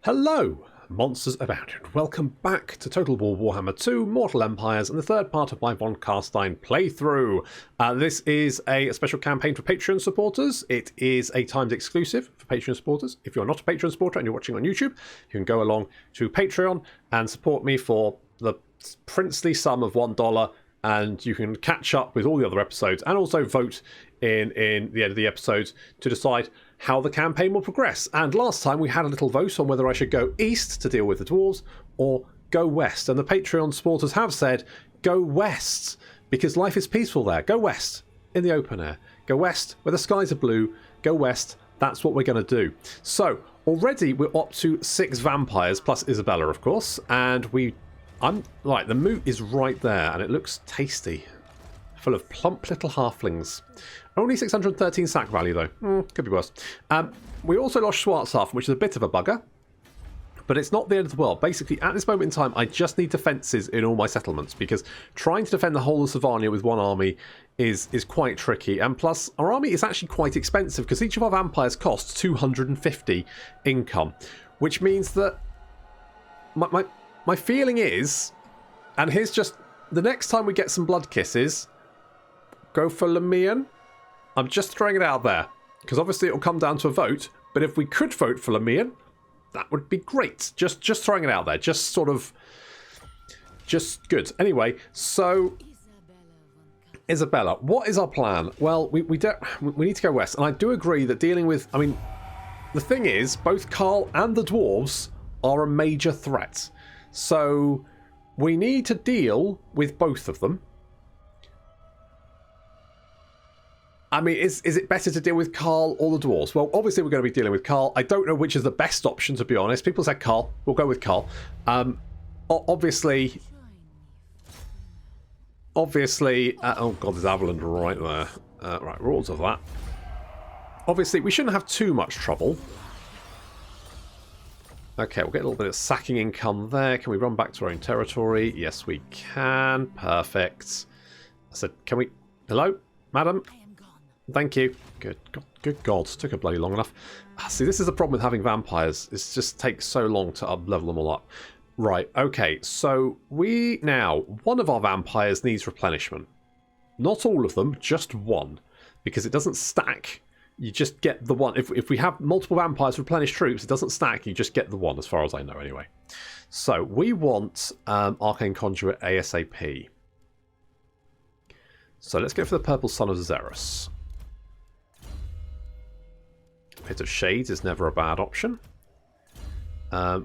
Hello, monsters abound. Welcome back to Total War Warhammer 2, Mortal Empires, and the third part of my Von Carstein playthrough. This is a special campaign for Patreon supporters. It is a timed exclusive for Patreon supporters. If you're not a Patreon supporter and you're watching on YouTube, you can go along to Patreon and support me for the princely sum of $1, and you can catch up with all the other episodes and also vote in the end of the episodes to decide how the campaign will progress. And last time we had a little vote on whether I should go east to deal with the dwarves or go west. And the Patreon supporters have said, go west, because life is peaceful there. Go west in the open air. Go west where the skies are blue. Go west. That's what we're going to do. So already we're up to 6 vampires, plus Isabella, of course. And the moot is right there, and it looks tasty. Full of plump little halflings. Only 613 sack value, though. Could be worse. We also lost Schwarzhafen, which is a bit of a bugger. But it's not the end of the world. Basically, at this moment in time, I just need defences in all my settlements, because trying to defend the whole of Savania with one army is quite tricky. And plus, our army is actually quite expensive, because each of our vampires costs 250 income. Which means that my feeling is, and here's just, the next time we get some blood kisses, go for Lamian. I'm just throwing it out there, because obviously it'll come down to a vote, but if we could vote for Lamian, that would be great. Just throwing it out there, just good. Anyway, so Isabella, what is our plan? Well, we need to go west, and I do agree that dealing with, the thing is, both Karl and the dwarves are a major threat. So we need to deal with both of them. Is it better to deal with Karl or the dwarves? Well, obviously we're going to be dealing with Karl. I don't know which is the best option, to be honest. People said Karl. We'll go with Karl. Obviously, oh god, there's Avaland right there. Right, rules of that. Obviously, we shouldn't have too much trouble. Okay, we'll get a little bit of sacking income there. Can we run back to our own territory? Yes, we can. Perfect. I said, can we... Hello, madam? Thank you. Good God. Took a bloody long enough. See, this is the problem with having vampires. It just takes so long to level them all up. Right, okay. So one of our vampires needs replenishment. Not all of them, just one. Because it doesn't stack. You just get the one. If we have multiple vampires replenish troops, it doesn't stack. You just get the one, as far as I know, anyway. So we want Arcane Conduit ASAP. So let's go for the Purple Son of Xeris. Pit of Shades is never a bad option.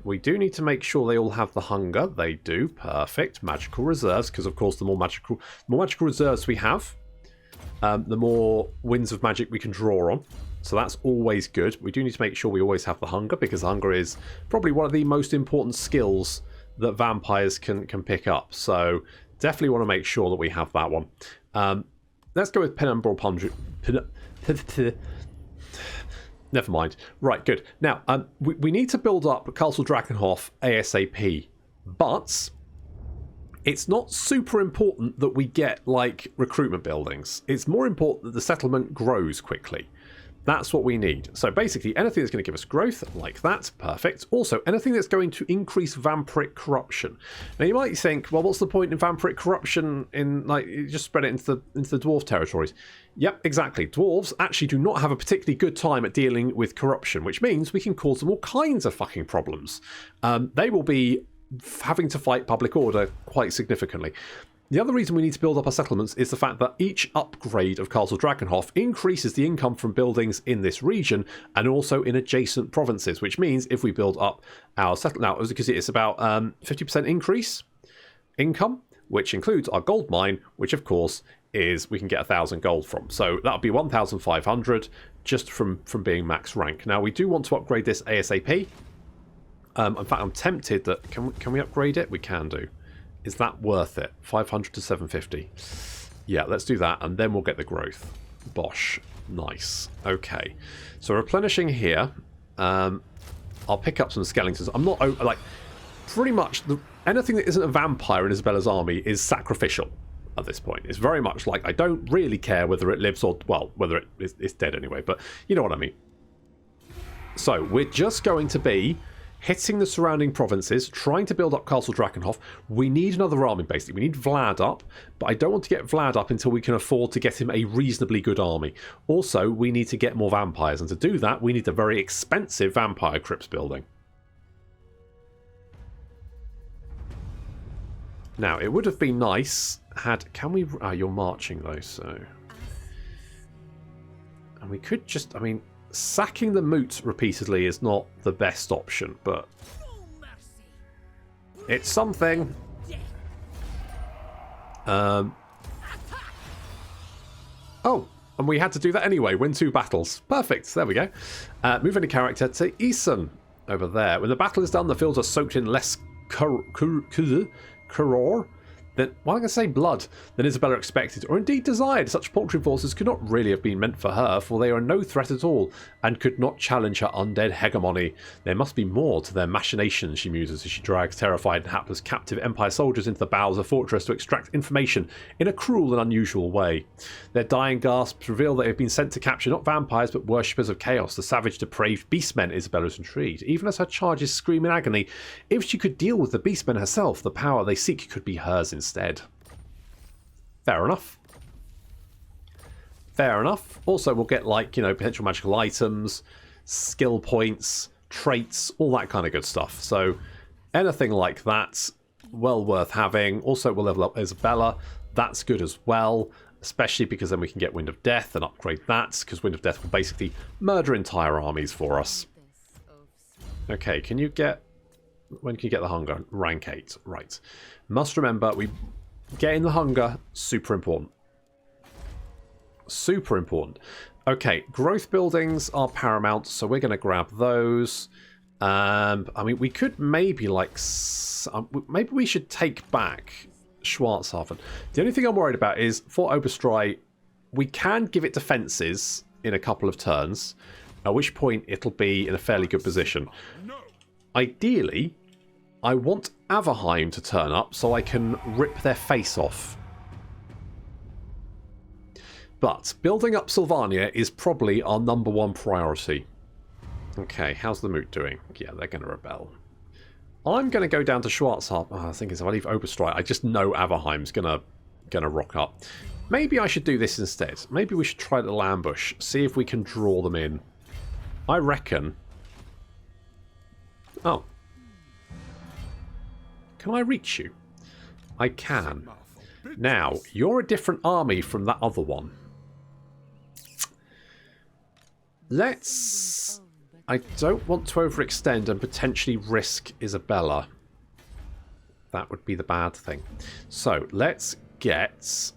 We do need to make sure they all have the hunger. They do. Perfect. Magical reserves, because of course the more magical reserves we have, the more winds of magic we can draw on. So that's always good. We do need to make sure we always have the hunger, because hunger is probably one of the most important skills that vampires can pick up. So definitely want to make sure that we have that one. Let's go with Penumbral Pundit. Never mind. Right, good. Now, we need to build up Castle Drakenhof ASAP, but it's not super important that we get, recruitment buildings. It's more important that the settlement grows quickly. That's what we need. So basically, anything that's going to give us growth, like that, perfect. Also, anything that's going to increase vampiric corruption. Now, you might think, well, what's the point in vampiric corruption in, you just spread it into the dwarf territories? Yep, exactly. Dwarves actually do not have a particularly good time at dealing with corruption, which means we can cause them all kinds of fucking problems. They will be having to fight public order quite significantly. The other reason we need to build up our settlements is the fact that each upgrade of Castle Drakenhof increases the income from buildings in this region and also in adjacent provinces, which means if we build up our settlement... Now, as you can see, it's about 50% increase income, which includes our gold mine, which of course is we can get 1,000 gold from. So that'll be 1,500 just from being max rank. Now, we do want to upgrade this ASAP. In fact, I'm tempted that... Can we upgrade it? We can do. Is that worth it? 500 to 750. Yeah, let's do that, and then we'll get the growth. Bosh. Nice. Okay. So replenishing here. I'll pick up some skeletons. I'm not... pretty much anything that isn't a vampire in Isabella's army is sacrificial at this point. It's very much like, I don't really care whether it lives or... Well, whether it's dead anyway, but you know what I mean. So we're just going to be hitting the surrounding provinces, trying to build up Castle Drakenhof. We need another army, basically. We need Vlad up, but I don't want to get Vlad up until we can afford to get him a reasonably good army. Also, we need to get more vampires, and to do that, we need a very expensive vampire crypts building. Now, it would have been nice had... Can we... Oh, you're marching, though, so... And we could just... I mean, sacking the moot repeatedly is not the best option, but... It's something. Oh, and we had to do that anyway. Win 2 battles. Perfect. There we go. Move any character to Eason over there. When the battle is done, the fields are soaked in less Kuror, then why am I going to say blood, than Isabella expected, or indeed desired. Such paltry forces could not really have been meant for her, for they are no threat at all, and could not challenge her undead hegemony. There must be more to their machinations, she muses as she drags terrified and hapless captive Empire soldiers into the bowels of the fortress to extract information in a cruel and unusual way. Their dying gasps reveal they have been sent to capture not vampires but worshippers of chaos, the savage, depraved beastmen. Isabella is intrigued, even as her charges scream in agony. If she could deal with the beastmen herself, the power they seek could be hers instead. Fair enough. Fair enough. Also, we'll get, like, you know, potential magical items, skill points, traits, all that kind of good stuff. So, anything like that, well worth having. Also, we'll level up Isabella. That's good as well, especially because then we can get Wind of Death and upgrade that, because Wind of Death will basically murder entire armies for us. Okay, can you get... When can you get the hunger? Rank 8. Right. Must remember, getting the hunger, super important. Super important. Okay, growth buildings are paramount, so we're going to grab those. I mean, we could maybe, like... maybe we should take back Schwarzhafen. The only thing I'm worried about is, for Oberstrei, we can give it defences in a couple of turns, at which point it'll be in a fairly good position. Ideally, I want Averheim to turn up so I can rip their face off. But building up Sylvania is probably our #1 priority. Okay, how's the Moot doing? Yeah, they're going to rebel. I'm going to go down to Schwarzhafen. Oh, the thing is, if I leave Oberstrei, I just know Averheim's going to rock up. Maybe I should do this instead. Maybe we should try the ambush, see if we can draw them in. I reckon... Oh. Can I reach you? I can. Now, you're a different army from that other one. Let's... I don't want to overextend and potentially risk Isabella. That would be the bad thing. So, let's get...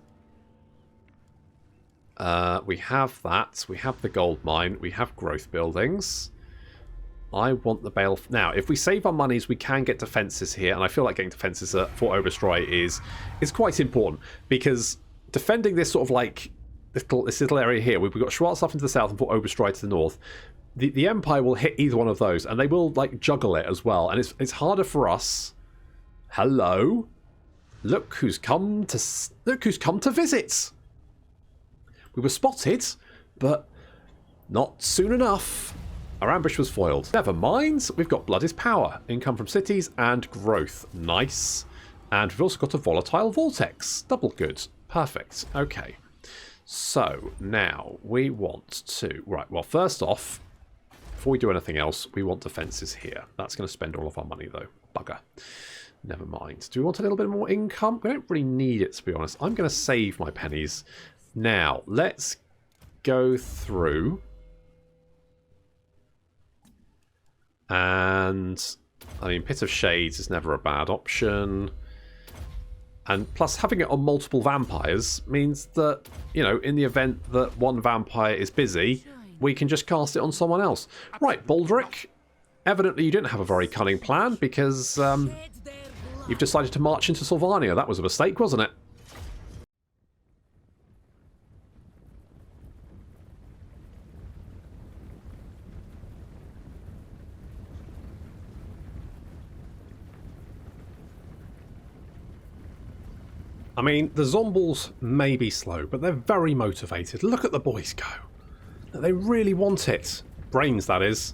we have that. We have the gold mine. We have growth buildings. I want the Bale... Now, if we save our monies, we can get defences here, and I feel like getting defences for Oberstrei is quite important, because defending this sort of like this little area here, we've got Schwarzhafen to the south and Fort Oberstrei to the north. The Empire will hit either one of those, and they will like juggle it as well, and it's harder for us. Hello, look who's come to visit. We were spotted, but not soon enough. Our ambush was foiled. Never mind, we've got Blood is Power, income from cities, and growth. Nice. And we've also got a Volatile Vortex. Double good. Perfect. Okay. So, now, we want to... Right, well, first off, before we do anything else, we want defences here. That's going to spend all of our money, though. Bugger. Never mind. Do we want a little bit more income? We don't really need it, to be honest. I'm going to save my pennies. Now, let's go through... And, I mean, Pit of Shades is never a bad option. And plus, having it on multiple vampires means that, you know, in the event that one vampire is busy, we can just cast it on someone else. Right, Baldric, evidently you didn't have a very cunning plan, because you've decided to march into Sylvania. That was a mistake, wasn't it? I mean, the Zombies may be slow, but they're very motivated. Look at the boys go. They really want it. Brains, that is.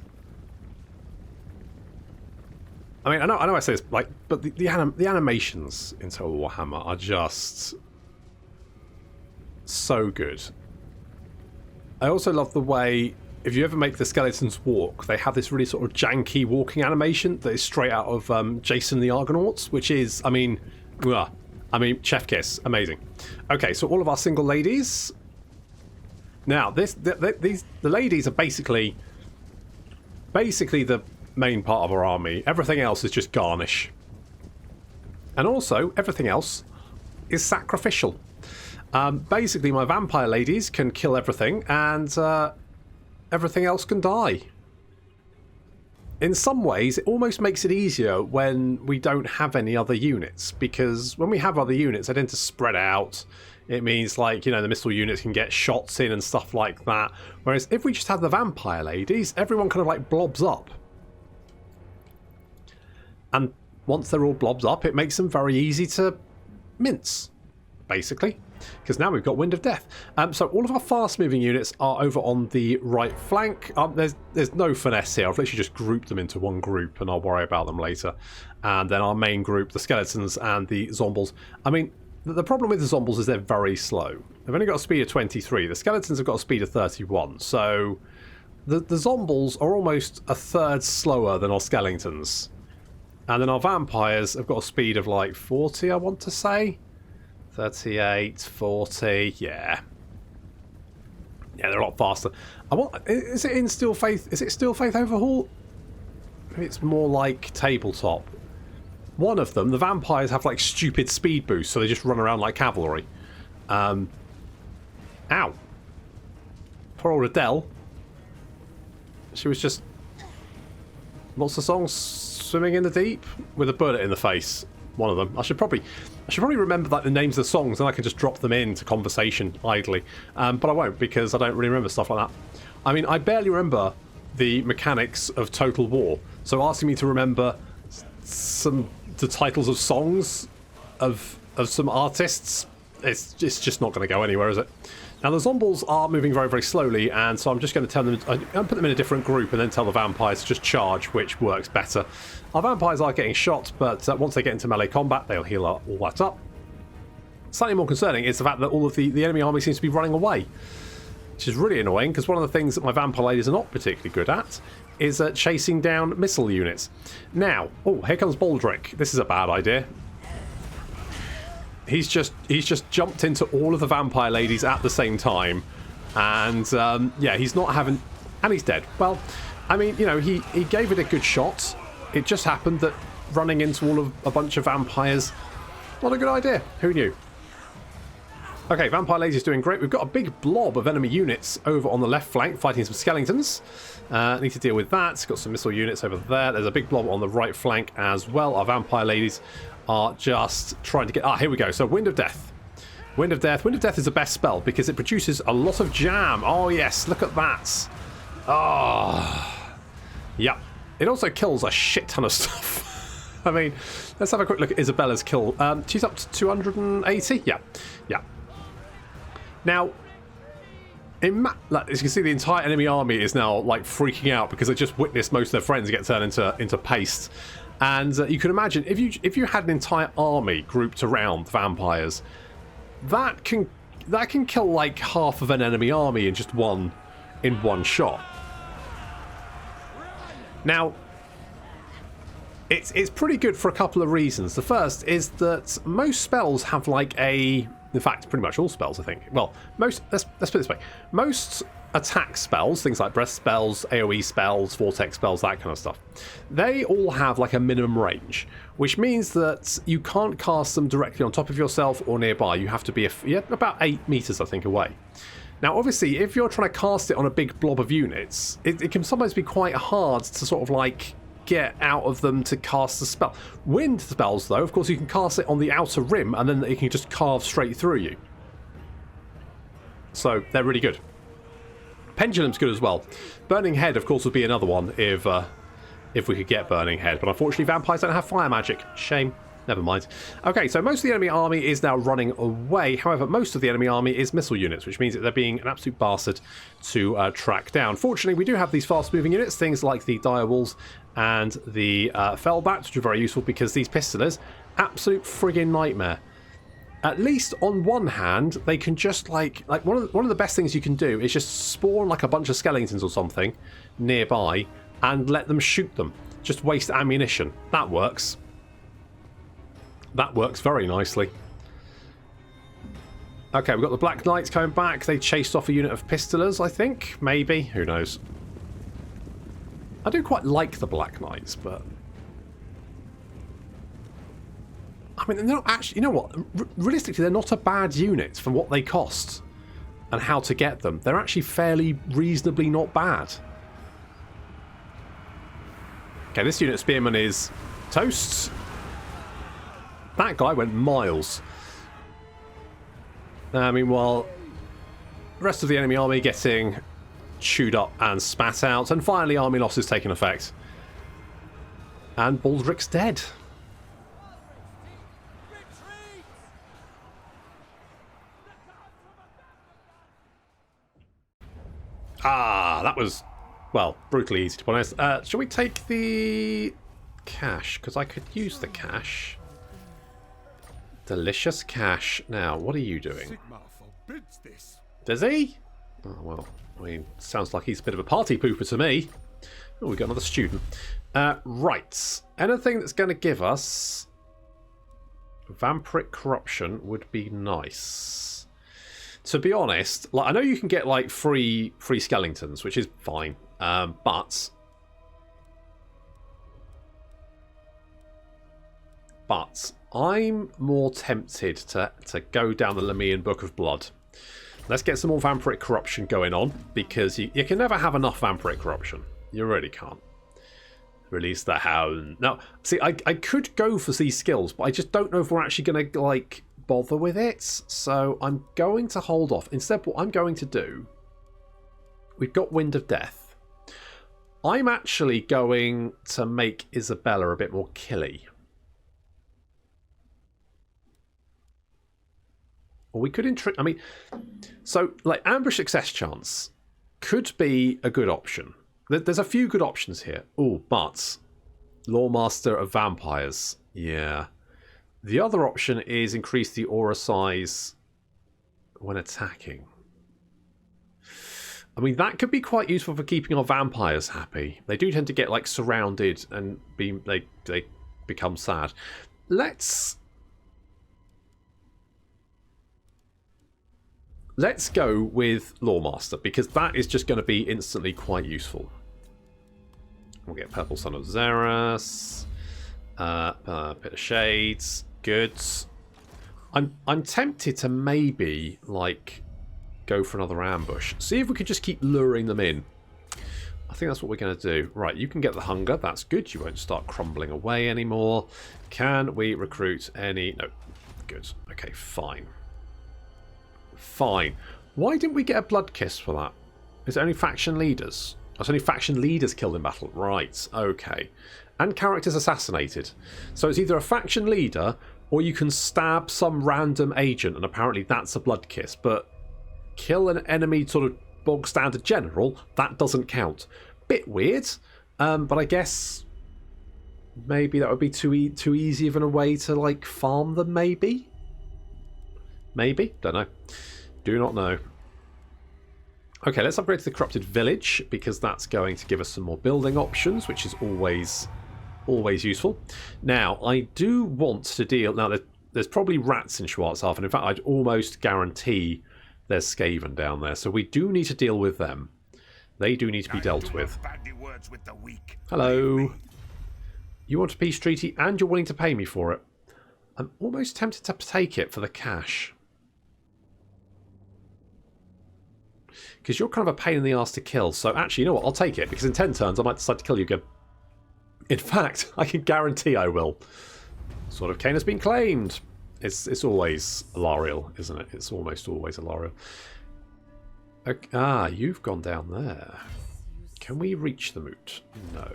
I mean, I know I say this, like, but the animations in Total Warhammer are just so good. I also love the way, if you ever make the skeletons walk, they have this really sort of janky walking animation that is straight out of Jason the Argonauts, which is, I mean, chef kiss, amazing. Okay, so all of our single ladies. Now, the ladies are basically the main part of our army. Everything else is just garnish. And also, everything else is sacrificial. Basically, my vampire ladies can kill everything, and everything else can die. In some ways, it almost makes it easier when we don't have any other units, because when we have other units, they tend to spread out. It means, like, you know, the missile units can get shots in and stuff like that. Whereas if we just have the vampire ladies, everyone kind of like blobs up. And once they're all blobs up, it makes them very easy to mince, basically. Because now we've got Wind of Death. So all of our fast-moving units are over on the right flank. There's no finesse here. I've literally just grouped them into one group, and I'll worry about them later. And then our main group, the skeletons and the zombies. I mean, the problem with the zombies is they're very slow. They've only got a speed of 23. The skeletons have got a speed of 31. So the zombies are almost a third slower than our skeletons. And then our vampires have got a speed of like 40, I want to say. 38, 40, yeah. Yeah, they're a lot faster. Is it in Steel Faith? Is it Steel Faith Overhaul? Maybe it's more like Tabletop. One of them, the vampires have like stupid speed boosts, so they just run around like cavalry. Ow. Poor old Adele. She was just... What's the song? Swimming in the Deep? With a bullet in the face. One of them. I should probably remember like the names of the songs, and I can just drop them into conversation idly. But I won't, because I don't really remember stuff like that. I mean, I barely remember the mechanics of Total War, so asking me to remember the titles of songs of some artists, it's just not going to go anywhere, is it? Now the zombies are moving very, very slowly, and so I'm just going to tell them, I'll put them in a different group and then tell the vampires to just charge, which works better. Our vampires are getting shot, but once they get into melee combat, they'll heal all that up. Slightly more concerning is the fact that all of the enemy army seems to be running away, which is really annoying, because one of the things that my vampire ladies are not particularly good at is chasing down missile units. Now, oh, here comes Baldric. This is a bad idea. He's just jumped into all of the vampire ladies at the same time, and yeah, he's not having, and he's dead. Well, I mean, you know, he gave it a good shot. It just happened that running into a bunch of vampires, not a good idea. Who knew? Okay, vampire ladies doing great. We've got a big blob of enemy units over on the left flank fighting some skeletons. Need to deal with that. Got some missile units over there. There's a big blob on the right flank as well. Our vampire ladies are just trying to get... Ah, here we go. So Wind of Death. Wind of Death. Wind of Death is the best spell because it produces a lot of jam. Oh, yes. Look at that. Oh. Yep. It also kills a shit ton of stuff. I mean, let's have a quick look at Isabella's kill. She's up to 280? Yeah. Yeah. Now, like, as you can see, the entire enemy army is now like freaking out because they just witnessed most of their friends get turned into paste. And you can imagine if you had an entire army grouped around vampires, that can kill like half of an enemy army in just one shot. Now, it's pretty good for a couple of reasons. The first is that most spells have like in fact, pretty much all spells, I think. Well, let's put it this way. Most attack spells, things like breath spells, AoE spells, vortex spells, that kind of stuff, they all have like a minimum range, which means that you can't cast them directly on top of yourself or nearby. You have to be about 8 meters, I think, away. Now, obviously, if you're trying to cast it on a big blob of units, it can sometimes be quite hard to sort of like get out of them to cast the spell. Wind spells, though, of course, you can cast it on the outer rim, and then it can just carve straight through you. So they're really good. Pendulum's good as well. Burning Head, of course, would be another one if we could get Burning Head, but unfortunately, vampires don't have fire magic. Shame. never mind. Okay, so most of the enemy army is now running away. However, most of the enemy army is missile units, which means that they're being an absolute bastard to track down. Fortunately, we do have these fast-moving units, things like the direwolves and the fellbats, which are very useful because these pistolers, absolute friggin' nightmare. At least on one hand, they can just like one of the best things you can do is just spawn like a bunch of skeletons or something nearby and let them shoot them. Just waste ammunition. That works. That works very nicely. Okay, we've got the Black Knights coming back. They chased off a unit of pistolers, I think. Maybe. Who knows? I do quite like the Black Knights, but... I mean, they're not actually... You know what? Realistically, they're not a bad unit from what they cost and how to get them. They're actually fairly reasonably not bad. Okay, this unit spearman is toast. That guy went miles. Meanwhile, the rest of the enemy army getting chewed up and spat out. And finally, army loss is taking effect. And Baldric's dead. Ah, that was, well, brutally easy to be honest. Shall we take the cash? Because I could use the cash. Delicious cash. Now, what are you doing? Does he? Oh, well, I mean, sounds like he's a bit of a party pooper to me. Oh, we got another student. Right. Anything that's going to give us vampiric corruption would be nice. To be honest, like I know you can get like free skeletons, which is fine. But I'm more tempted to go down the Lamian Book of Blood. Let's get some more vampiric corruption going on, because you can never have enough vampiric corruption. You really can't. Release the hound. Now, see, I could go for these skills, but I just don't know if we're actually going to, like, bother with it. So I'm going to hold off. Instead, what I'm going to do... We've got Wind of Death. I'm actually going to make Isabella a bit more killy. Or we could I mean, so like ambush success chance could be a good option. There's a few good options here. Oh, but Lawmaster of Vampires. Yeah. The other option is increase the aura size when attacking. I mean, that could be quite useful for keeping our vampires happy. They do tend to get like surrounded and they become sad. Let's go with Lawmaster, because that is just going to be instantly quite useful. We'll get Purple Son of Xeris. Bit of Shades. Good. I'm tempted to maybe, like, go for another ambush. See if we could just keep luring them in. I think that's what we're going to do. Right, you can get the hunger. That's good. You won't start crumbling away anymore. Can we recruit any... No. Good. Okay, fine. Fine. Why didn't we get a blood kiss for that? Is it only faction leaders? Oh, it's only faction leaders killed in battle. Right, okay. And characters assassinated. So it's either a faction leader or you can stab some random agent, and apparently that's a blood kiss. But kill an enemy sort of bog standard general, that doesn't count. Bit weird, but I guess maybe that would be too easy of a way to like farm them, maybe? Maybe? Don't know. Do not know. Okay, let's upgrade to the Corrupted Village, because that's going to give us some more building options, which is always useful. Now, I do want to deal... Now, there's probably rats in Schwarzhafen. In fact, I'd almost guarantee there's Skaven down there. So we do need to deal with them. They do need to be dealt with. Hello. You want a peace treaty and you're willing to pay me for it. I'm almost tempted to take it for the cash. Because you're kind of a pain in the arse to kill. So actually, you know what? I'll take it. Because in 10 turns, I might decide to kill you again. In fact, I can guarantee I will. Sword of Cain has been claimed. It's always Alariel, isn't it? It's almost always Alariel. Okay, ah, you've gone down there. Can we reach the moot? No.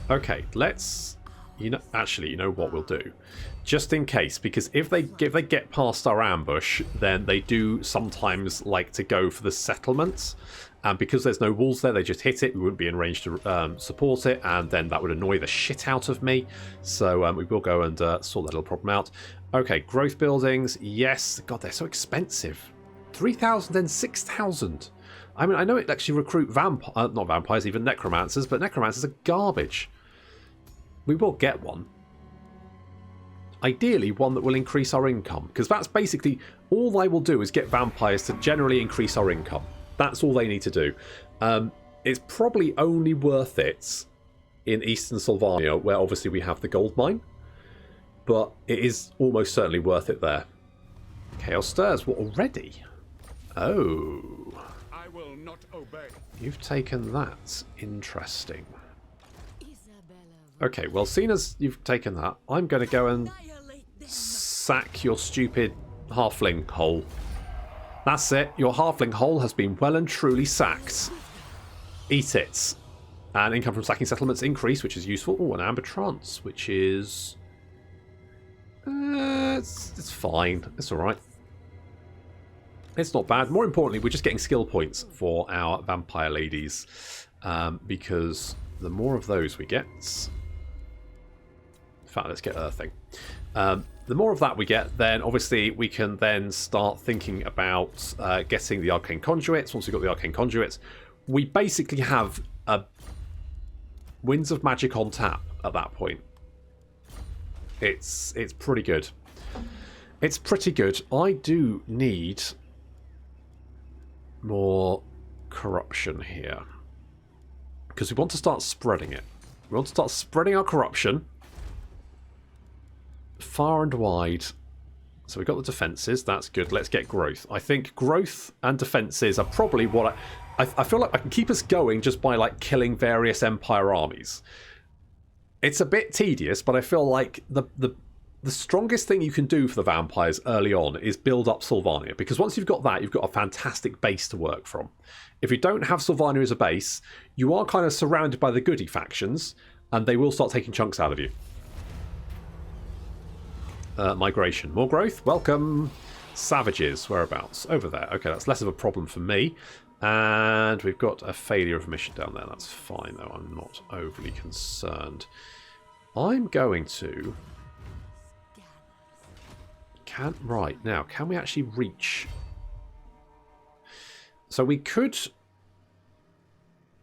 Okay, let's... Actually, you know what we'll do? Just in case, because if they get past our ambush, then they do sometimes like to go for the settlements. And because there's no walls there, they just hit it. We wouldn't be in range to support it, and then that would annoy the shit out of me. So we will go and sort that little problem out. Okay, growth buildings. Yes. God, they're so expensive. 3,000 and 6,000. I mean, I know it actually recruit not vampires, even necromancers, but necromancers are garbage. We will get one. Ideally, one that will increase our income, because that's basically all they will do is get vampires to generally increase our income. That's all they need to do. It's probably only worth it in Eastern Sylvania, where obviously we have the gold mine, but it is almost certainly worth it there. Chaos Stirs, what, already? Oh. I will not obey. You've taken that. Interesting. Okay, well, seeing as you've taken that, I'm going to go and sack your stupid halfling hole. That's it. Your halfling hole has been well and truly sacked. Eat it. And income from sacking settlements increase, which is useful. Oh, an amber trance, which is... it's fine. It's all right. It's not bad. More importantly, we're just getting skill points for our vampire ladies. Because the more of those we get... In fact, let's get earthing. The more of that we get, then obviously we can then start thinking about getting the arcane conduits. Once we've got the arcane conduits, we basically have Winds of Magic on tap at that point. It's pretty good. It's pretty good. I do need more corruption here, because we want to start spreading it. We want to start spreading our corruption far and wide. So we've got the defences. That's good. Let's get growth. I think growth and defences are probably what I feel like I can keep us going just by like killing various Empire armies. It's a bit tedious, but I feel like the strongest thing you can do for the vampires early on is build up Sylvania, because once you've got that, you've got a fantastic base to work from. If you don't have Sylvania as a base, you are kind of surrounded by the goody factions, and they will start taking chunks out of you. Migration. More growth. Welcome. Savages. Whereabouts? Over there. Okay, that's less of a problem for me. And we've got a failure of mission down there. That's fine, though. I'm not overly concerned. I'm going to... Right, now, can we actually reach... So we could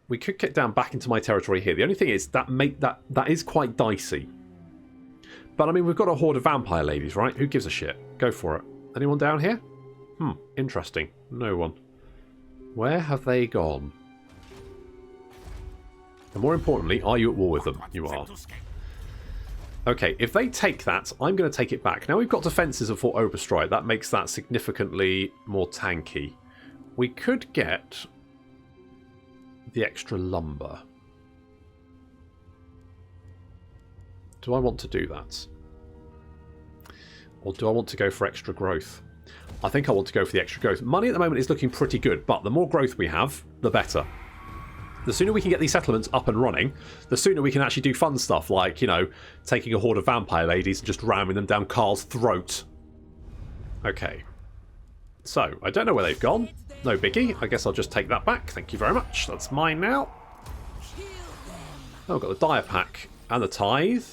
get down back into my territory here. The only thing is that is quite dicey. But I mean, we've got a horde of vampire ladies, right? Who gives a shit? Go for it. Anyone down here? Interesting. No one. Where have they gone? And more importantly, are you at war with them? You are. Okay, if they take that, I'm going to take it back. Now we've got defences of Fort Oberstreit. That makes that significantly more tanky. We could get the extra lumber. Do I want to do that? Or do I want to go for extra growth? I think I want to go for the extra growth. Money at the moment is looking pretty good, but the more growth we have, the better. The sooner we can get these settlements up and running, the sooner we can actually do fun stuff like, you know, taking a horde of vampire ladies and just ramming them down Carl's throat. Okay. So, I don't know where they've gone. No biggie. I guess I'll just take that back. Thank you very much. That's mine now. Oh, I've got the Dire Pack and the Tithe.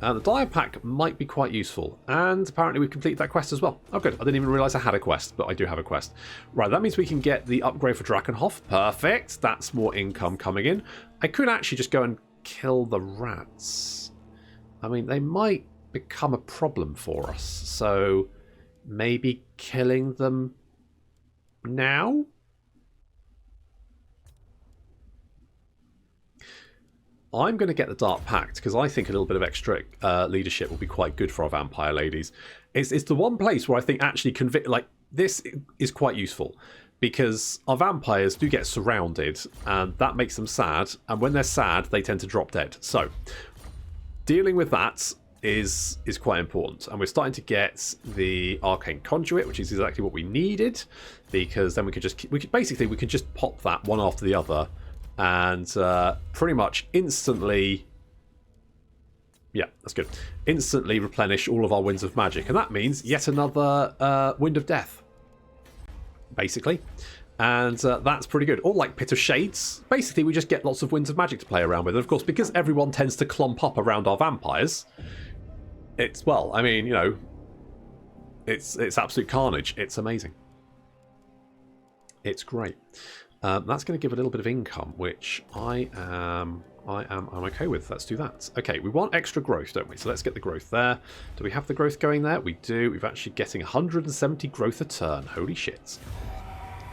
The Dire Pack might be quite useful. And apparently we've completed that quest as well. Oh, good. I didn't even realise I had a quest, but I do have a quest. Right, that means we can get the upgrade for Drakenhof. Perfect. That's more income coming in. I could actually just go and kill the rats. I mean, they might become a problem for us. So maybe killing them now? I'm going to get the Dark Pact because I think a little bit of extra leadership will be quite good for our vampire ladies. It's the one place where I think actually this is quite useful, because our vampires do get surrounded and that makes them sad, and when they're sad they tend to drop dead. So dealing with that is quite important, and we're starting to get the Arcane Conduit, which is exactly what we needed, because then we could just pop that one after the other and pretty much instantly, yeah, that's good, instantly replenish all of our winds of magic. And that means yet another wind of death, basically. And that's pretty good. Or like Pit of Shades. Basically, we just get lots of winds of magic to play around with. And of course, because everyone tends to clump up around our vampires, it's, well, I mean, you know, it's absolute carnage. It's amazing. It's great. That's going to give a little bit of income, which I'm okay with. Let's do that. Okay, we want extra growth, don't we? So let's get the growth there. Do we have the growth going there? We do. We're actually getting 170 growth a turn. Holy shit.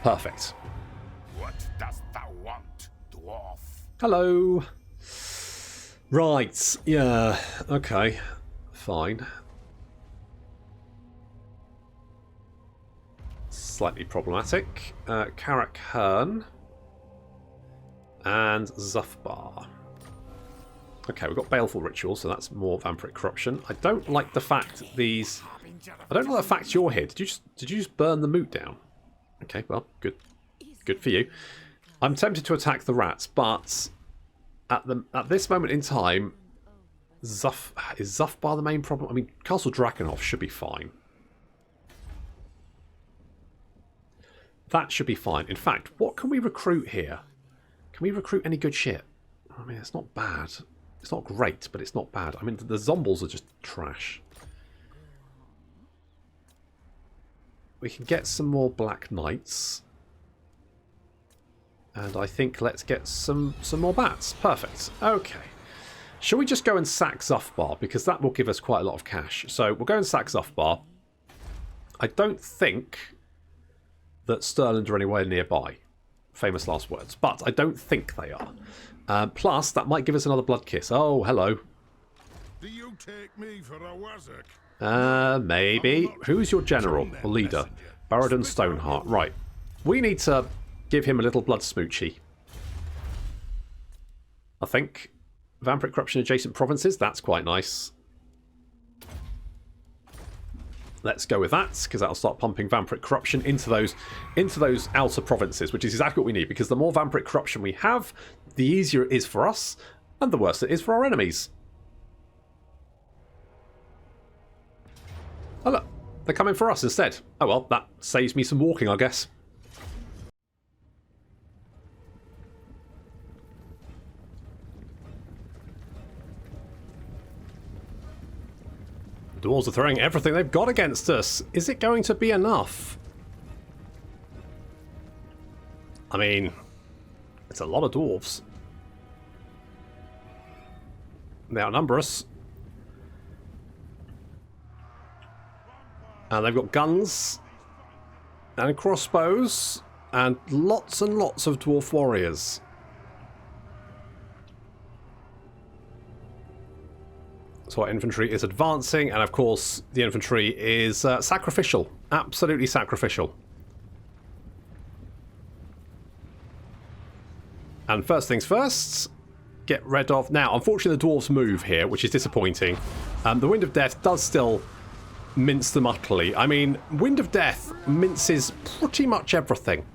Perfect. What dost thou want, dwarf? Hello. Right. Yeah. Okay. Fine. Slightly problematic. Karak Hearn and Zufbar. Okay, we've got Baleful Ritual, so that's more Vampiric Corruption. I don't like the fact these... I don't like the fact you're here. Did you just burn the moot down? Okay, well, good. Good for you. I'm tempted to attack the rats, but at this moment in time, is Zufbar the main problem? I mean, Castle Drakenhof should be fine. That should be fine. In fact, what can we recruit here? Can we recruit any good shit? I mean, it's not bad. It's not great, but it's not bad. I mean, the zombies are just trash. We can get some more Black Knights. And I think let's get some more bats. Perfect. Okay. Shall we just go and sack Zufbar? Because that will give us quite a lot of cash. So we'll go and sack Zufbar. I don't think that Stirland are anywhere nearby. Famous last words. But I don't think they are. Plus, that might give us another Blood Kiss. Oh, hello. Do you take me for a wazzock? Maybe. Who's your general or leader? Baradon Stoneheart. Right. We need to give him a little blood smoochie. I think. Vampiric Corruption adjacent provinces. That's quite nice. Let's go with that, because that'll start pumping Vampiric Corruption into those outer provinces, which is exactly what we need, because the more Vampiric Corruption we have, the easier it is for us, and the worse it is for our enemies. Oh look, they're coming for us instead. Oh well, that saves me some walking, I guess. The dwarves are throwing everything they've got against us. Is it going to be enough? I mean, it's a lot of dwarves. They outnumber us. And they've got guns and crossbows and lots of dwarf warriors. So our infantry is advancing, and of course the infantry is sacrificial. Absolutely sacrificial. And first things first, get rid of... Now, unfortunately the dwarves move here, which is disappointing. The Wind of Death does still mince them utterly. I mean, Wind of Death minces pretty much everything.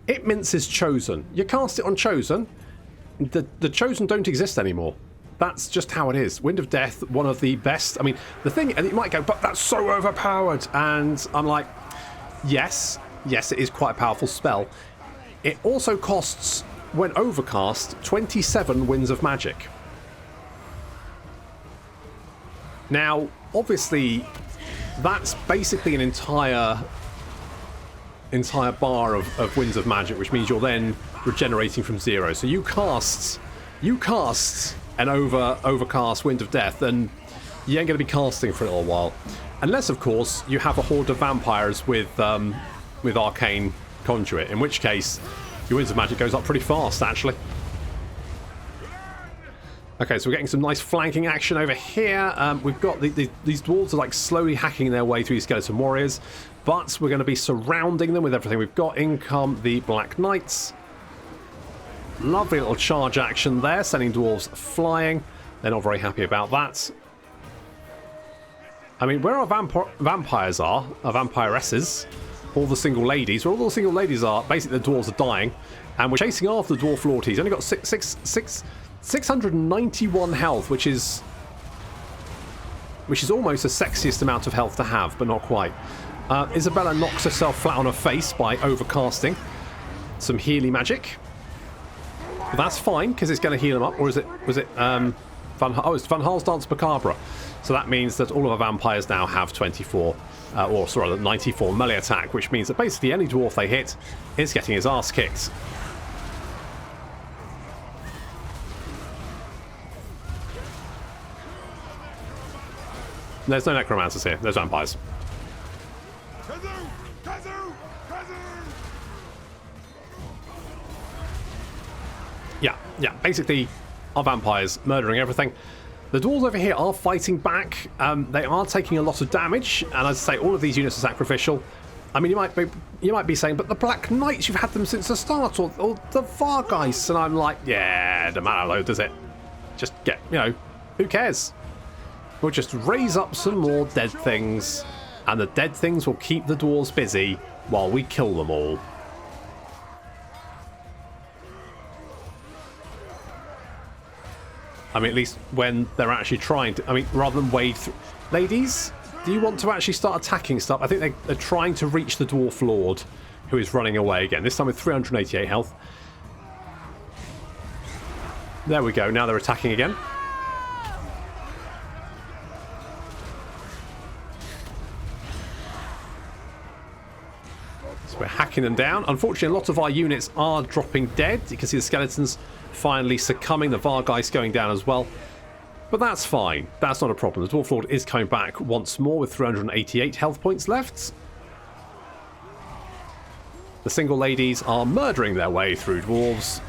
It minces Chosen. You cast it on Chosen, the Chosen don't exist anymore. That's just how it is. Wind of Death, one of the best. I mean, the thing, and you might go, but that's so overpowered. And I'm like, yes, it is quite a powerful spell. It also costs, when overcast, 27 winds of magic. Now, obviously, that's basically an entire bar of winds of magic, which means you're then regenerating from zero. So you cast an overcast Wind of Death, and you ain't going to be casting for a little while, unless of course you have a horde of vampires with arcane conduit, in which case your Winds of Magic goes up pretty fast actually. Okay, so we're getting some nice flanking action over here. We've got these dwarves are like slowly hacking their way through these skeleton warriors, but we're going to be surrounding them with everything we've got. In come the Black Knights. Lovely little charge action there, sending dwarves flying. They're not very happy about that. I mean, where our vampires are, our vampiresses, all the single ladies. Well, all the single ladies are, basically the dwarves are dying, and we're chasing after the dwarf lord. He's only got 691 health, which is almost the sexiest amount of health to have, but not quite. Isabella knocks herself flat on her face by overcasting some Healy magic. But that's fine, because it's going to heal him up. Or was it it's Van Haal's Dance Macabre. So that means that all of our vampires now have 94, 94 melee attack, which means that basically any dwarf they hit is getting his ass kicked. There's no necromancers here. There's vampires. Yeah. Basically, our vampires murdering everything. The dwarves over here are fighting back. They are taking a lot of damage, and as I say, all of these units are sacrificial. I mean, you might be saying, but the Black Knights, you've had them since the start, or the Vargeists, and I'm like, yeah, don't matter though, does it? Just get, who cares? We'll just raise up some more dead things, and the dead things will keep the dwarves busy while we kill them all. I mean, at least when they're actually trying to... I mean, rather than wade through... Ladies, do you want to actually start attacking stuff? I think they're trying to reach the Dwarf Lord, who is running away again. This time with 388 health. There we go. Now they're attacking again. So we're hacking them down. Unfortunately, a lot of our units are dropping dead. You can see the skeletons finally succumbing, the Vargeist going down as well. But that's fine. That's not a problem. The Dwarf Lord is coming back once more with 388 health points left. The single ladies are murdering their way through dwarves.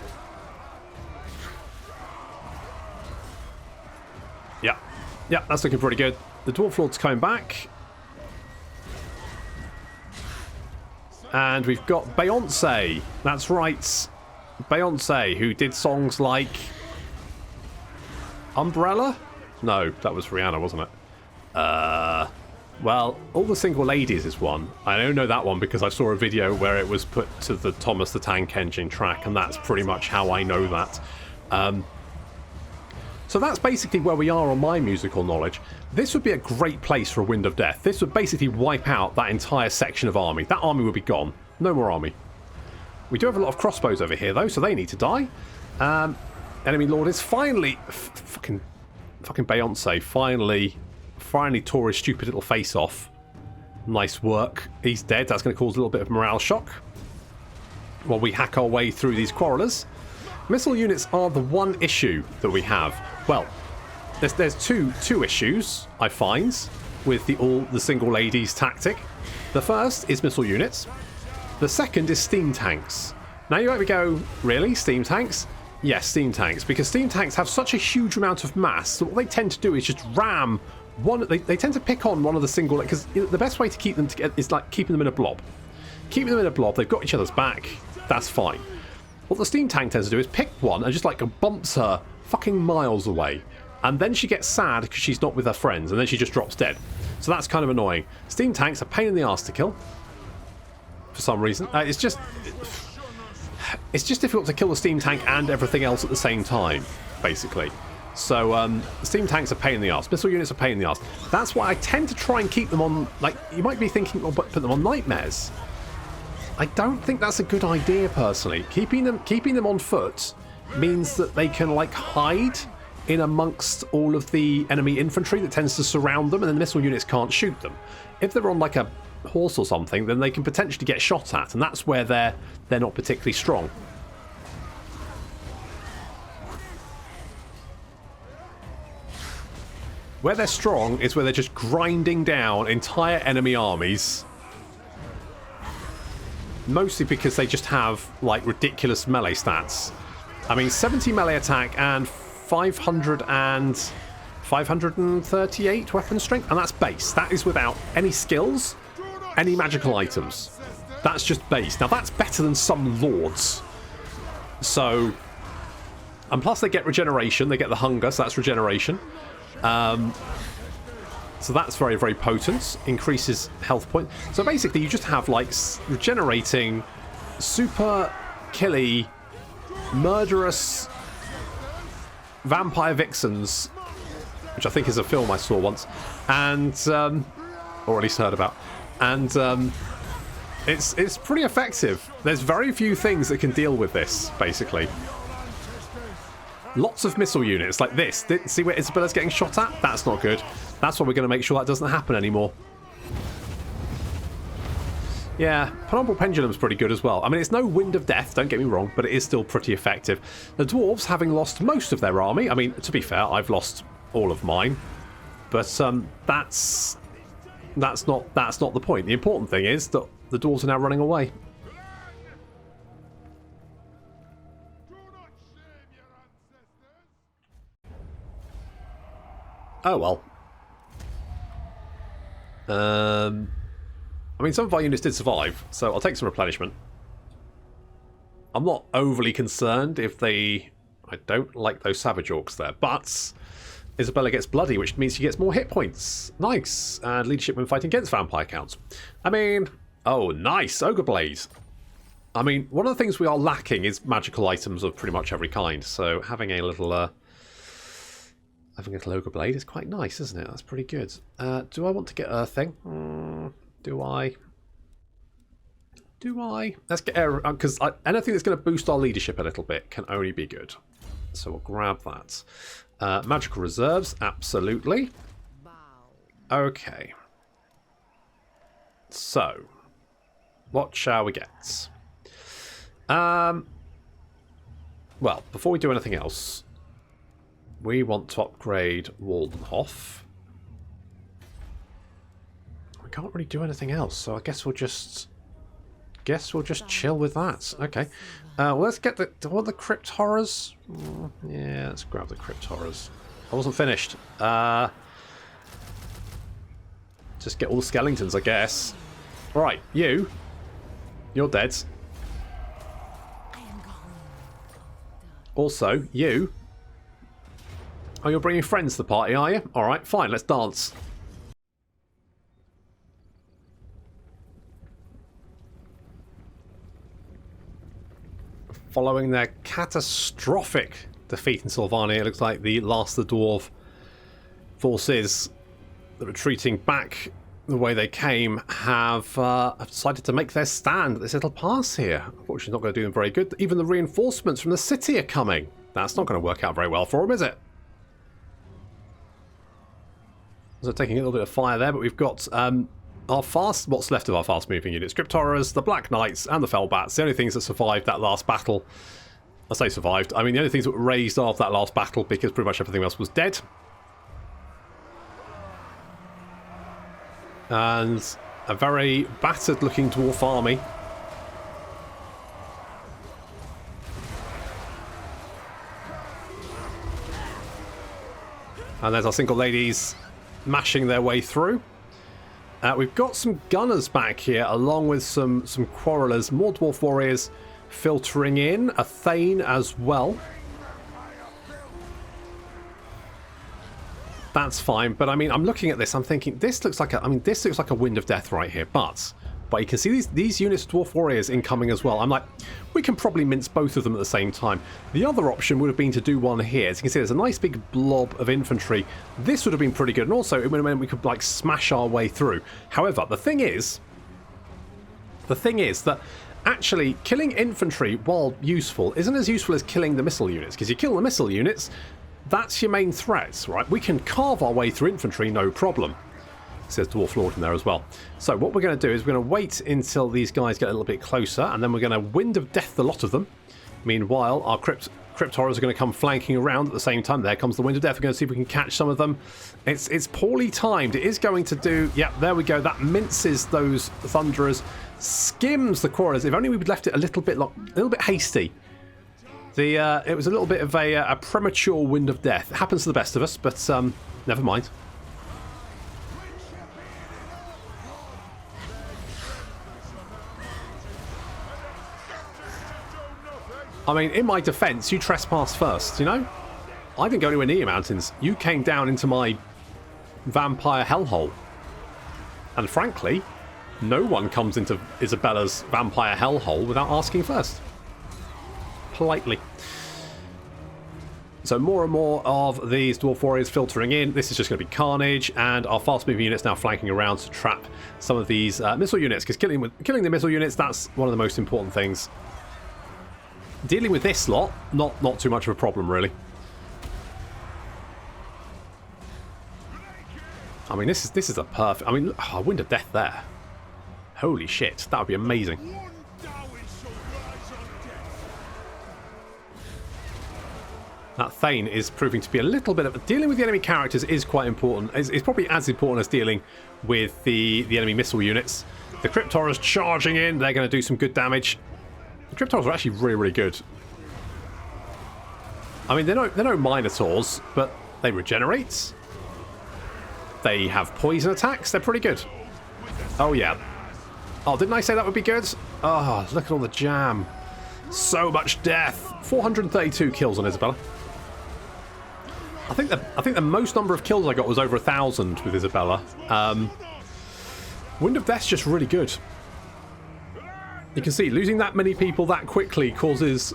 Yeah, that's looking pretty good. The Dwarf Lord's coming back. And we've got Beyonce. That's right. Beyonce, who did songs like Umbrella? No, that was Rihanna, wasn't it? Well, All the Single Ladies is one. I only know that one because I saw a video where it was put to the Thomas the Tank Engine track, and that's pretty much how I know that. So that's basically where we are on my musical knowledge. This would be a great place for a Wind of Death. This would basically wipe out that entire section of army. That army would be gone. No more army. We do have a lot of crossbows over here, though, so they need to die. Enemy Lord is finally... Fucking Beyonce finally tore his stupid little face off. Nice work. He's dead. That's going to cause a little bit of morale shock while we hack our way through these quarrelers. Missile units are the one issue that we have. Well, there's two issues, I find, with the single ladies tactic. The first is missile units. The second is steam tanks. Now you might be go, really? Steam tanks? Yes, steam tanks, because steam tanks have such a huge amount of mass, so what they tend to do is just ram one. They tend to pick on one of the single, because the best way to keep them together is like keeping them in a blob. Keeping them in a blob, they've got each other's back. That's fine. What the steam tank tends to do is pick one and just like bumps her fucking miles away, and then she gets sad because she's not with her friends, and then she just drops dead. So that's kind of annoying. Steam tanks are a pain in the arse to kill for some reason. It's just difficult to kill the steam tank and everything else at the same time, basically. So steam tanks are a pain in the arse. Missile units are a pain in the arse. That's why I tend to try and keep them on, like, you might be thinking, oh, but put them on nightmares. I don't think that's a good idea, personally. Keeping them on foot means that they can, like, hide in amongst all of the enemy infantry that tends to surround them, and then the missile units can't shoot them. If they're on, like, a horse or something, then they can potentially get shot at, and that's where they're not particularly strong. Where they're strong is where they're just grinding down entire enemy armies. Mostly because they just have, like, ridiculous melee stats. I mean, 70 melee attack and 538 weapon strength, and that's base. That is without any skills, any magical items. That's just base. Now, that's better than some lords. So, and plus they get regeneration. They get the hunger, so that's regeneration. So So that's very, very potent. Increases health point. So basically you just have like regenerating, super killy, murderous vampire vixens, which I think is a film I saw once, and or at least heard about, and it's pretty effective. There's very few things that can deal with this, basically. Lots of missile units like this. See where Isabella's getting shot at? That's not good. That's why we're going to make sure that doesn't happen anymore. Yeah, Penumbral Pendulum's pretty good as well. I mean, it's no Wind of Death, don't get me wrong, but it is still pretty effective. The Dwarves, having lost most of their army, I mean, to be fair, I've lost all of mine, but that's not the point. The important thing is that the Dwarves are now running away. Oh well. I mean, some of our units did survive, so I'll take some replenishment. I'm not overly concerned if they... I don't like those Savage Orcs there, but Isabella gets bloody, which means she gets more hit points. Nice. And leadership when fighting against vampire counts. I mean... Oh, nice. Ogre Blade. I mean, one of the things we are lacking is magical items of pretty much every kind, so having a little Ogre Blade is quite nice, isn't it? That's pretty good. Do I want to get Earthing? Do I? Let's get air, because anything that's going to boost our leadership a little bit can only be good. So we'll grab that. Magical reserves, absolutely. Okay. So, what shall we get? Well, before we do anything else, we want to upgrade Waldenhof. We can't really do anything else, so I guess we'll just chill with that. Okay. Well, let's get the... Do I want the Crypt Horrors? Yeah, let's grab the Crypt Horrors. I wasn't finished. Just get all the skeletons, I guess. Right, you're dead. Also, you... Oh, you're bringing friends to the party, are you? Alright, fine, let's dance. Following their catastrophic defeat in Sylvania, it looks like the last of the Dwarf forces that are retreating back the way they came have decided to make their stand at this little pass here. Unfortunately, not going to do them very good. Even the reinforcements from the city are coming. That's not going to work out very well for them, is it? So taking a little bit of fire there, but we've got what's left of our fast-moving units. Crypt Horrors, the Black Knights, and the Fellbats. The only things that survived that last battle. I say survived. I mean, the only things that were raised after that last battle, because pretty much everything else was dead. And a very battered-looking dwarf army. And there's our single ladies mashing their way through. We've got some gunners back here, along with some quarrelers, more dwarf warriors filtering in, a Thane as well. That's fine, but I mean, I'm looking at this, I'm thinking this looks like a Wind of Death right here, but you can see these units of dwarf warriors incoming as well. I'm like, we can probably mince both of them at the same time. The other option would have been to do one here. As you can see, there's a nice big blob of infantry. This would have been pretty good, and also it would have meant we could like smash our way through. However, the thing is that actually killing infantry, while useful, isn't as useful as killing the missile units, because you kill the missile units, that's your main threat, right? We can carve our way through infantry, no problem. Says Dwarf Lord in there as well. So what we're going to do is we're going to wait until these guys get a little bit closer, and then we're going to Wind of Death the lot of them. Meanwhile, our Crypt Horrors are going to come flanking around at the same time. There comes the Wind of Death. We're going to see if we can catch some of them. It's poorly timed. It is going to do... Yeah, there we go. That minces those Thunderers. Skims the Quarrelers. If only we'd left it a little bit hasty. It was a little bit of a premature Wind of Death. It happens to the best of us, but never mind. I mean, in my defence, you trespassed first, you know? I didn't go anywhere near your mountains. You came down into my vampire hellhole. And frankly, no one comes into Isabella's vampire hellhole without asking first. Politely. So more and more of these dwarf warriors filtering in. This is just going to be carnage, and our fast-moving units now flanking around to trap some of these missile units, because killing the missile units, that's one of the most important things. Dealing with this lot, not too much of a problem, really. I mean, this is a perfect... I mean, oh, Wind of Death there. Holy shit, that would be amazing. That Thane is proving to be a little bit of... Dealing with the enemy characters is quite important. It's probably as important as dealing with the enemy missile units. The Cryptorers charging in. They're going to do some good damage. The Cryptorers are actually really, really good. I mean, they're no Minotaurs, but they regenerate. They have poison attacks. They're pretty good. Oh, yeah. Oh, didn't I say that would be good? Oh, look at all the jam. So much death. 432 kills on Isabella. I think the most number of kills I got was over 1,000 with Isabella. Wind of Death's just really good. You can see losing that many people that quickly causes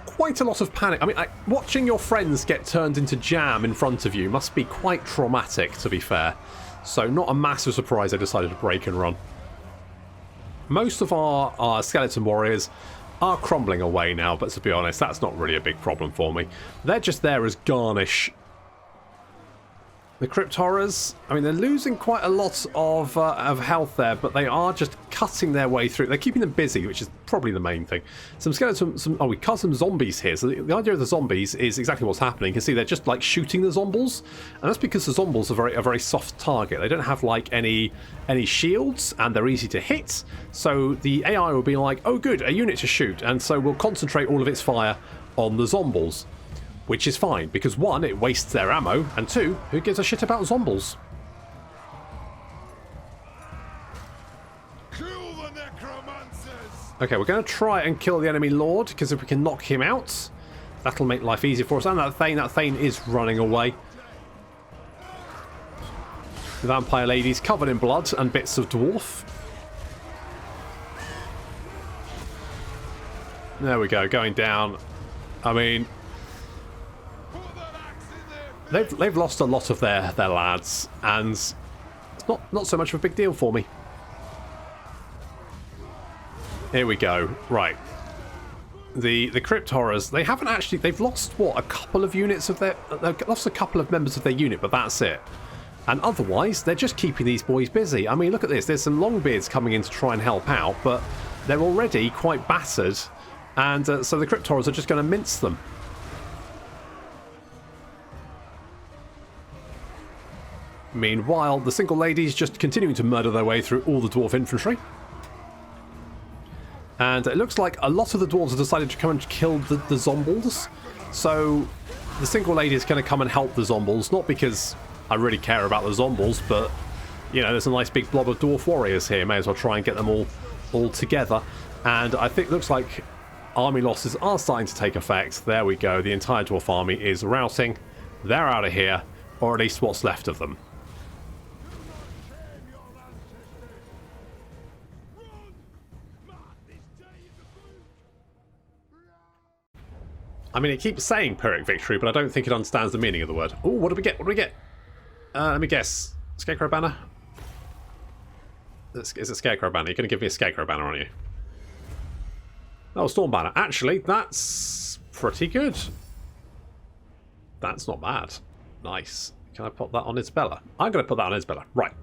quite a lot of panic. I mean, watching your friends get turned into jam in front of you must be quite traumatic, to be fair. So not a massive surprise they decided to break and run. Most of our skeleton warriors are crumbling away now, but to be honest, that's not really a big problem for me. They're just there as garnish. The Crypt Horrors, I mean, they're losing quite a lot of health there, but they are just cutting their way through. They're keeping them busy, which is probably the main thing. Some skeletons, we cut some zombies here. So the idea of the zombies is exactly what's happening. You can see they're just like shooting the zombies, and that's because the zombies are a very soft target. They don't have like any shields, and they're easy to hit. So the AI will be like, oh good, a unit to shoot, and so we'll concentrate all of its fire on the zombies. Which is fine, because one, it wastes their ammo, and two, who gives a shit about zombies? Okay, we're going to try and kill the enemy lord, because if we can knock him out, that'll make life easier for us. And that Thane is running away. The vampire lady's covered in blood and bits of dwarf. There we go, going down. I mean... They've lost a lot of their lads, and it's not so much of a big deal for me. Here we go. Right. The Crypt Horrors, they've lost what, a couple of units of they've lost a couple of members of their unit, but that's it. And otherwise, they're just keeping these boys busy. I mean, look at this. There's some Longbeards coming in to try and help out, but they're already quite battered, and so the Crypt Horrors are just going to mince them. Meanwhile, the single ladies just continuing to murder their way through all the dwarf infantry. And it looks like a lot of the dwarves have decided to come and kill the zombies. So the single lady is going to come and help the zombies, not because I really care about the zombies, but, you know, there's a nice big blob of dwarf warriors here. May as well try and get them all together. And I think it looks like army losses are starting to take effect. There we go. The entire dwarf army is routing. They're out of here, or at least what's left of them. I mean, it keeps saying Pyrrhic victory, but I don't think it understands the meaning of the word. Oh, what do we get? What do we get? Let me guess. Scarecrow Banner? Is it Scarecrow Banner? You're going to give me a Scarecrow Banner, aren't you? Oh, Storm Banner. Actually, that's pretty good. That's not bad. Nice. Can I put that on Isabella? I'm going to put that on Isabella. Right.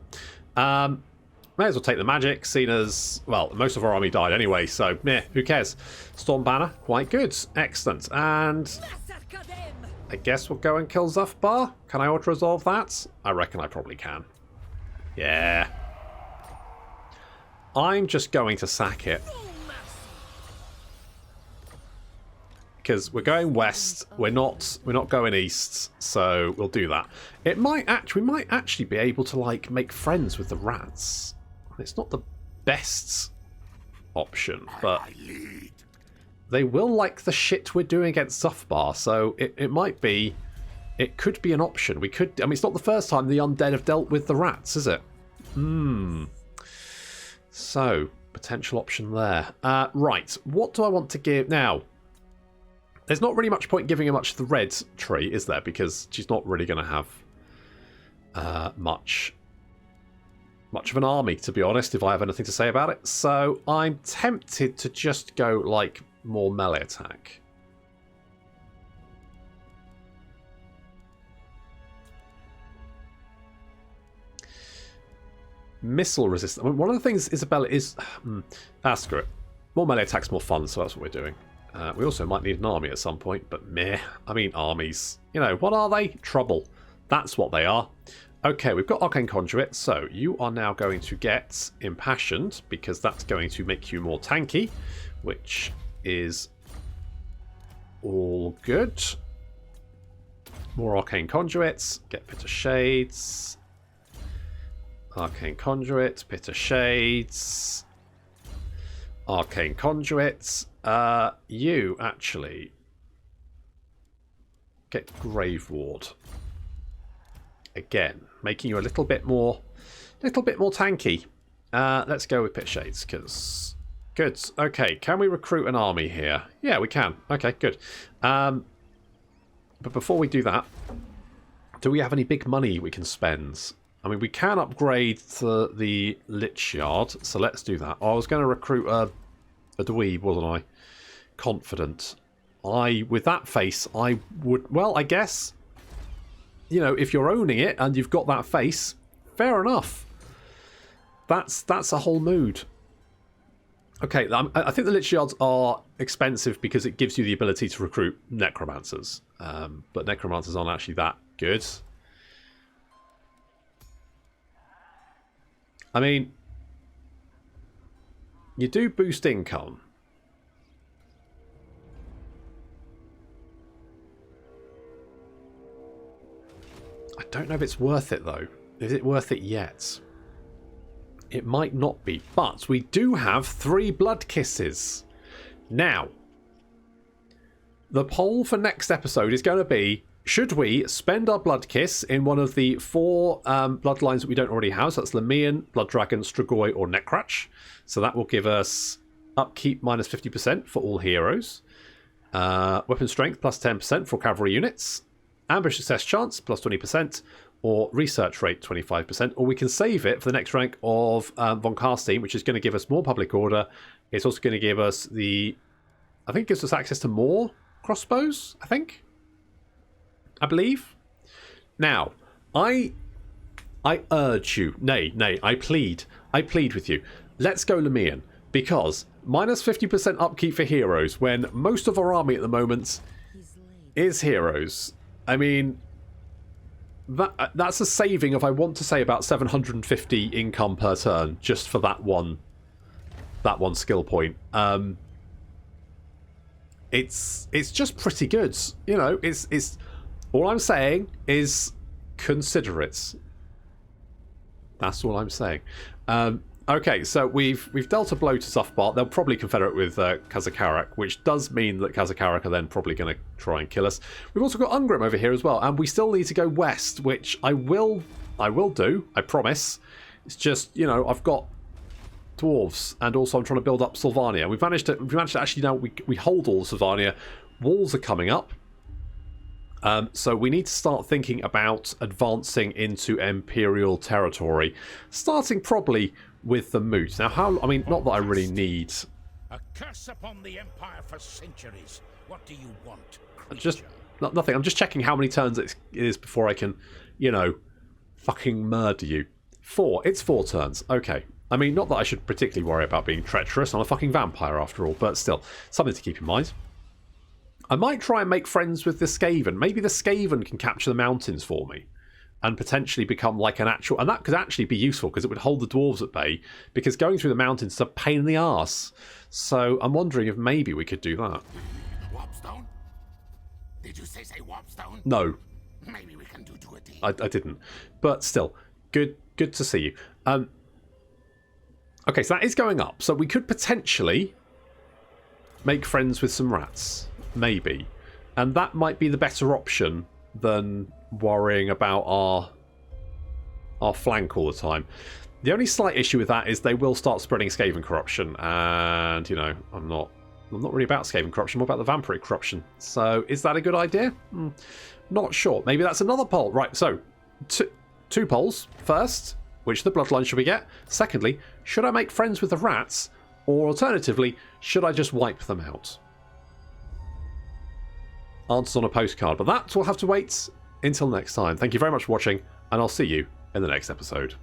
May as well take the magic, seeing as, well, most of our army died anyway, so, meh, who cares? Storm Banner, quite good. Excellent. And I guess we'll go and kill Zufbar. Can I auto-resolve that? I reckon I probably can. Yeah. I'm just going to sack it. Because we're going west, we're not going east, so we'll do that. We might actually be able to, like, make friends with the rats. It's not the best option, but they will like the shit we're doing against Zufbar, so it might be It could be an option. We could... I mean, it's not the first time the undead have dealt with the rats, is it? So, potential option there. Right, what do I want to give... Now, there's not really much point giving her much of the red tree, is there? Because she's not really going to have much of an army, to be honest, if I have anything to say about it. So, I'm tempted to just go, like, more melee attack. Missile resistance. I mean, one of the things Isabella is... screw it. More melee attack's more fun, so that's what we're doing. We also might need an army at some point, but meh. I mean, armies. You know, what are they? Trouble. That's what they are. Okay, we've got Arcane Conduit, so you are now going to get Impassioned, because that's going to make you more tanky, which is all good. More Arcane Conduits. Get Pit of Shades. Arcane Conduit, Pit of Shades, Arcane Conduit. You actually get Grave Ward again, making you a little bit more tanky. Let's go with Pit of Shades because good. Okay, can we recruit an army here? Yeah, we can. Okay, good. But before we do that, do we have any big money we can spend? I mean, we can upgrade to the Lich Yard, so let's do that. I was going to recruit a dweeb, wasn't I? Confident. With that face, I would... Well, I guess, you know, if you're owning it and you've got that face, fair enough. That's a whole mood. Okay, I think the Lich Yards are expensive because it gives you the ability to recruit Necromancers. But Necromancers aren't actually that good. I mean, you do boost income. I don't know if it's worth it, though. Is it worth it yet? It might not be, but we do have 3 blood kisses. Now, the poll for next episode is going to be, should we spend our blood kiss in one of the 4 bloodlines that we don't already have? So that's Lemian, Blood Dragon, Strigoi, or Necrach. So that will give us upkeep minus 50% for all heroes. Weapon strength plus 10% for cavalry units. Ambush success chance plus 20%. Or research rate 25%. Or we can save it for the next rank of von Carstein, which is going to give us more public order. It's also going to give us the... I think it gives us access to more crossbows, I believe. Now, I urge you, nay, I plead with you. Let's go Lemian, because minus 50% upkeep for heroes when most of our army at the moment is heroes. I mean, that's a saving of, I want to say, about 750 income per turn just for that one skill point. It's just pretty good, you know. It's all I'm saying is consider it. That's all I'm saying. Okay, so we've dealt a blow to Zuthbart. They'll probably confederate with Khazakarak, which does mean that Khazakarak are then probably going to try and kill us. We've also got Ungrim over here as well, and we still need to go west, which I will do, I promise. It's just, you know, I've got dwarves, and also I'm trying to build up Sylvania. We've managed to actually, now we hold all of Sylvania. Walls are coming up. So we need to start thinking about advancing into Imperial territory, starting probably with the Moot. Now, I mean, not that I really need... A curse upon the Empire for centuries. What do you want, creature? Just nothing. I'm just checking how many turns it is before I can, you know, fucking murder you. 4. It's 4 turns. Okay. I mean, not that I should particularly worry about being treacherous. I'm a fucking vampire after all, but still, something to keep in mind. I might try and make friends with the Skaven. Maybe the Skaven can capture the mountains for me and potentially become like an actual... And that could actually be useful because it would hold the dwarves at bay, because going through the mountains is a pain in the arse. So I'm wondering if maybe we could do that. Warpstone? Did you say Warpstone? No. Maybe we can do a deal. I didn't. But still, good to see you. Okay, so that is going up. So we could potentially make friends with some rats. Maybe. And that might be the better option than worrying about our flank all the time. The only slight issue with that is they will start spreading Skaven corruption, and, you know, I'm not really about Skaven corruption, I'm more about the vampiric corruption. So, is that a good idea? Not sure. Maybe that's another poll. Right, so, two polls. First, which of the bloodline should we get? Secondly, should I make friends with the rats? Or alternatively, should I just wipe them out? Answers on a postcard, but that will have to wait until next time. Thank you very much for watching, and I'll see you in the next episode.